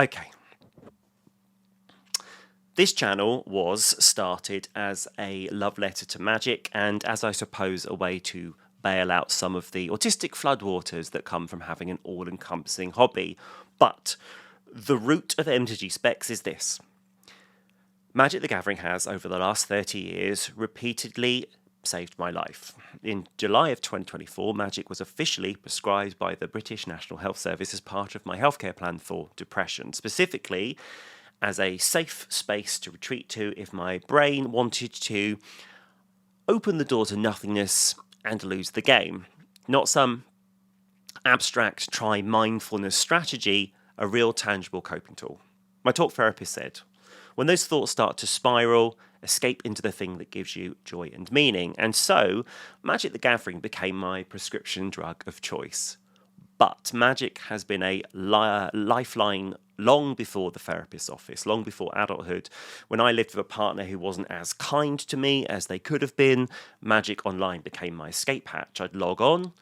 Okay. This channel was started as a love letter to magic and, as I suppose, a way to bail out some of the autistic floodwaters that come from having an all-encompassing hobby. But the root of MTG Specs is this. Magic the Gathering has, over the last 30 years, repeatedly saved my life. In July of 2024, Magic was officially prescribed by the British National Health Service as part of my healthcare plan for depression, specifically as a safe space to retreat to if my brain wanted to open the door to nothingness and lose the game. Not some abstract try mindfulness strategy, a real tangible coping tool. My talk therapist said, when those thoughts start to spiral, escape into the thing that gives you joy and meaning. And so, Magic the Gathering became my prescription drug of choice. But Magic has been a lifeline long before the therapist's office, long before adulthood. When I lived with a partner who wasn't as kind to me as they could have been, Magic Online became my escape hatch. I'd log on,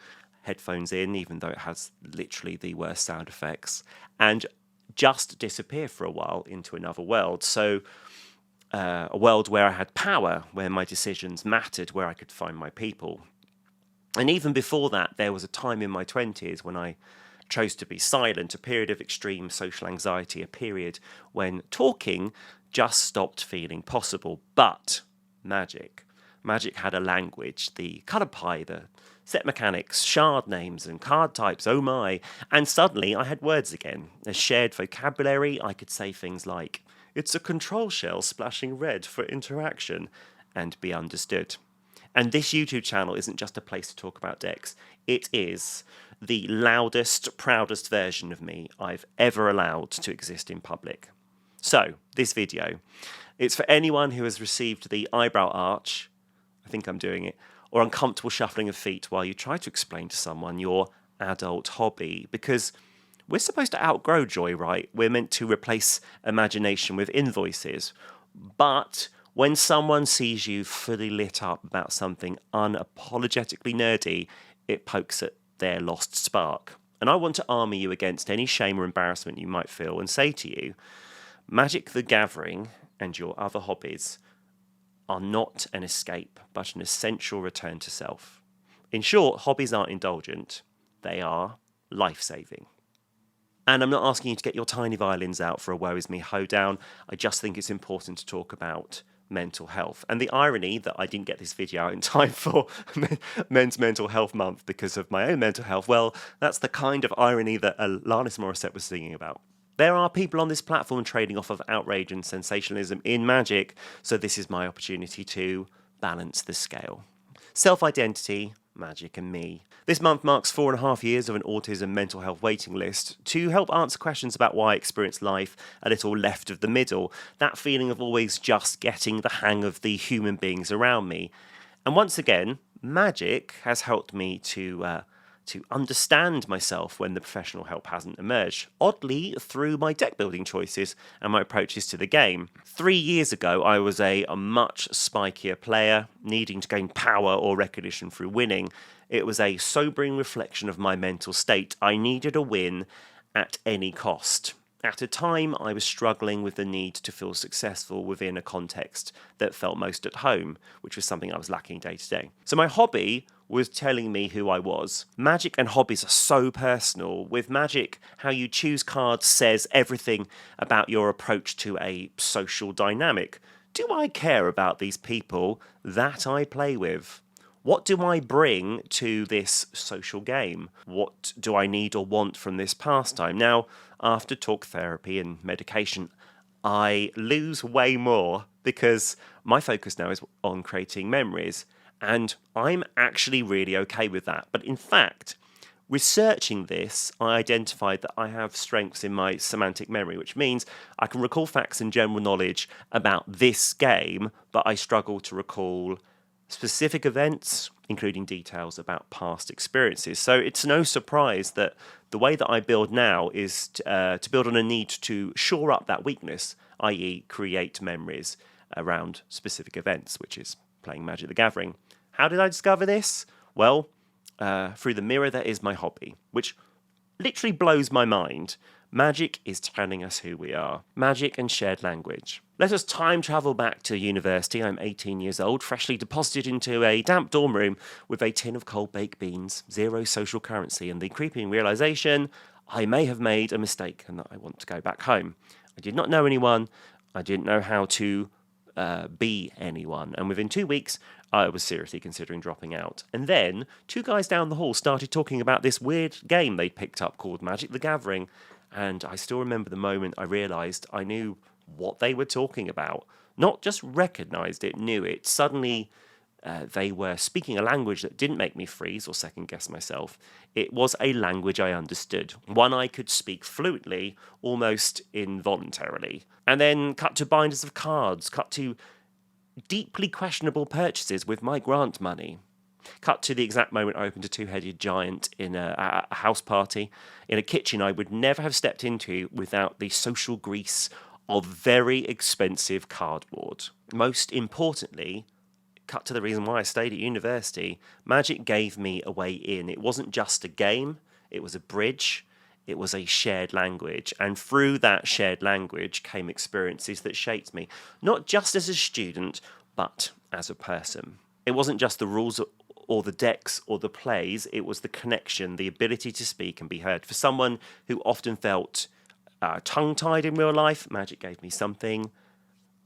headphones in, even though it has literally the worst sound effects, and just disappear for a while into another world. So a world where I had power, where my decisions mattered, where I could find my people. And even before that, there was a time in my 20s when I chose to be silent, a period of extreme social anxiety, a period when talking just stopped feeling possible. But Magic had a language, the colour pie, the set mechanics, shard names and card types, oh my. And suddenly I had words again. A shared vocabulary, I could say things like, it's a control shell splashing red for interaction, and be understood. And this YouTube channel isn't just a place to talk about decks. It is the loudest, proudest version of me I've ever allowed to exist in public. So, this video, it's for anyone who has received the eyebrow arch, I think I'm doing it, or uncomfortable shuffling of feet while you try to explain to someone your adult hobby. Because we're supposed to outgrow joy, right? We're meant to replace imagination with invoices. But when someone sees you fully lit up about something unapologetically nerdy, it pokes at their lost spark. And I want to armour you against any shame or embarrassment you might feel and say to you, Magic the Gathering and your other hobbies are not an escape, but an essential return to self. In short, hobbies aren't indulgent, they are life-saving. And I'm not asking you to get your tiny violins out for a woe is me hoedown. I just think it's important to talk about mental health. And the irony that I didn't get this video out in time for Men's Mental Health Month because of my own mental health, well, that's the kind of irony that Alanis Morissette was singing about. There are people on this platform trading off of outrage and sensationalism in Magic, so this is my opportunity to balance the scale. Self-identity, Magic and me. This month marks 4.5 years of an autism mental health waiting list to help answer questions about why I experience life a little left of the middle, that feeling of always just getting the hang of the human beings around me. And once again, Magic has helped me to understand myself when the professional help hasn't emerged, oddly through my deck building choices and my approaches to the game. 3 years ago, I was a much spikier player, needing to gain power or recognition through winning. It was a sobering reflection of my mental state. I needed a win at any cost. At a time, I was struggling with the need to feel successful within a context that felt most at home, which was something I was lacking day to day. So my hobby was telling me who I was. Magic and hobbies are so personal. With Magic, how you choose cards says everything about your approach to a social dynamic. Do I care about these people that I play with? What do I bring to this social game? What do I need or want from this pastime? Now, after talk therapy and medication, I lose way more because my focus now is on creating memories. And I'm actually really okay with that. But in fact, researching this, I identified that I have strengths in my semantic memory, which means I can recall facts and general knowledge about this game, but I struggle to recall specific events, including details about past experiences. So it's no surprise that the way that I build now is to build on a need to shore up that weakness, i.e. create memories around specific events, which is playing Magic the Gathering. How did I discover this? Well, through the mirror that is my hobby, which literally blows my mind. Magic is telling us who we are. Magic and shared language. Let us time travel back to university. I'm 18 years old, freshly deposited into a damp dorm room with a tin of cold baked beans, zero social currency, and the creeping realization I may have made a mistake and that I want to go back home. I did not know anyone. I didn't know how to be anyone. And within 2 weeks, I was seriously considering dropping out. And then 2 guys down the hall started talking about this weird game they'd picked up called Magic the Gathering. And I still remember the moment I realised I knew what they were talking about. Not just recognised it, knew it. Suddenly, they were speaking a language that didn't make me freeze or second guess myself. It was a language I understood, one I could speak fluently, almost involuntarily. And then cut to binders of cards, cut to deeply questionable purchases with my grant money. Cut to the exact moment I opened a two-headed giant in a house party, in a kitchen I would never have stepped into without the social grease of very expensive cardboard. Most importantly, cut to the reason why I stayed at university, Magic gave me a way in. It wasn't just a game, it was a bridge, it was a shared language. And through that shared language came experiences that shaped me, not just as a student, but as a person. It wasn't just the rules or the decks or the plays, it was the connection, the ability to speak and be heard. For someone who often felt tongue-tied in real life, Magic gave me something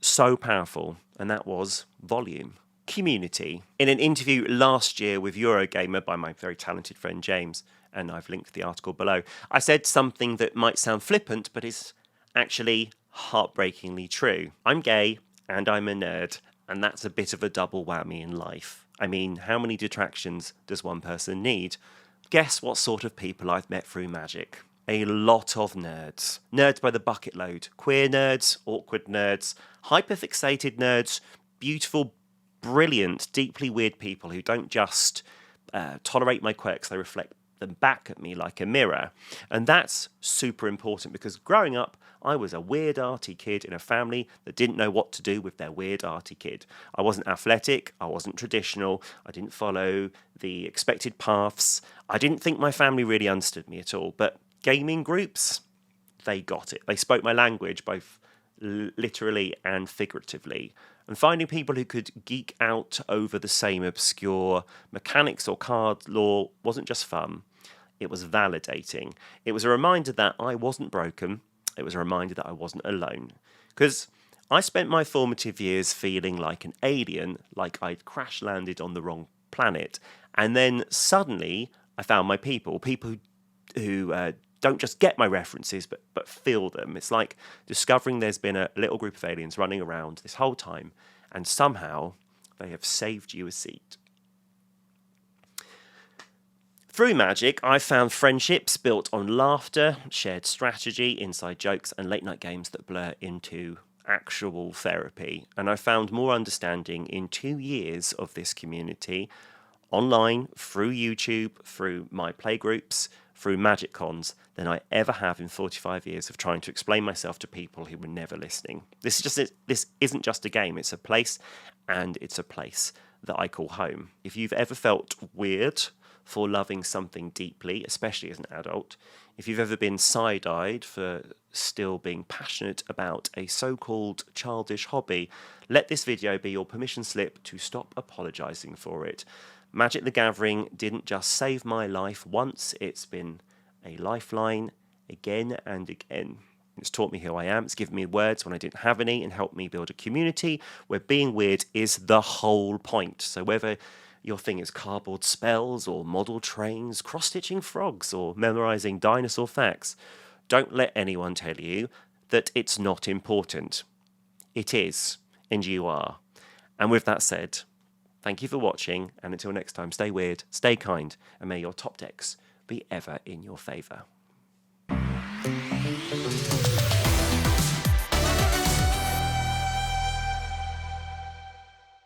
so powerful, and that was volume. Community. In an interview last year with Eurogamer by my very talented friend James, and I've linked the article below, I said something that might sound flippant, but is actually heartbreakingly true. I'm gay, and I'm a nerd, and that's a bit of a double whammy in life. I mean, how many detractions does one person need? Guess what sort of people I've met through Magic? A lot of nerds. Nerds by the bucket load. Queer nerds, awkward nerds, hyperfixated nerds, beautiful, brilliant, deeply weird people who don't just tolerate my quirks, they reflect them back at me like a mirror. And that's super important because growing up, I was a weird arty kid in a family that didn't know what to do with their weird arty kid. I wasn't athletic, I wasn't traditional, I didn't follow the expected paths. I didn't think my family really understood me at all. But gaming groups, they got it. They spoke my language, both literally and figuratively. And finding people who could geek out over the same obscure mechanics or card lore wasn't just fun, it was validating. It was a reminder that I wasn't broken, it was a reminder that I wasn't alone. Because I spent my formative years feeling like an alien, like I'd crash landed on the wrong planet, and then suddenly I found my people who don't just get my references, but feel them. It's like discovering there's been a little group of aliens running around this whole time, and somehow they have saved you a seat. Through Magic, I found friendships built on laughter, shared strategy, inside jokes, and late-night games that blur into actual therapy. And I found more understanding in 2 years of this community, online, through YouTube, through my playgroups, through Magic Cons, than I ever have in 45 years of trying to explain myself to people who were never listening. This isn't just a game, it's a place, and it's a place that I call home. If you've ever felt weird for loving something deeply, especially as an adult, if you've ever been side-eyed for still being passionate about a so-called childish hobby, let this video be your permission slip to stop apologising for it. Magic the Gathering didn't just save my life once, it's been a lifeline again and again. It's taught me who I am, it's given me words when I didn't have any, and helped me build a community where being weird is the whole point. So whether your thing is cardboard spells or model trains, cross-stitching frogs or memorising dinosaur facts, don't let anyone tell you that it's not important. It is, and you are. And with that said, thank you for watching, and until next time, stay weird, stay kind, and may your top decks be ever in your favour.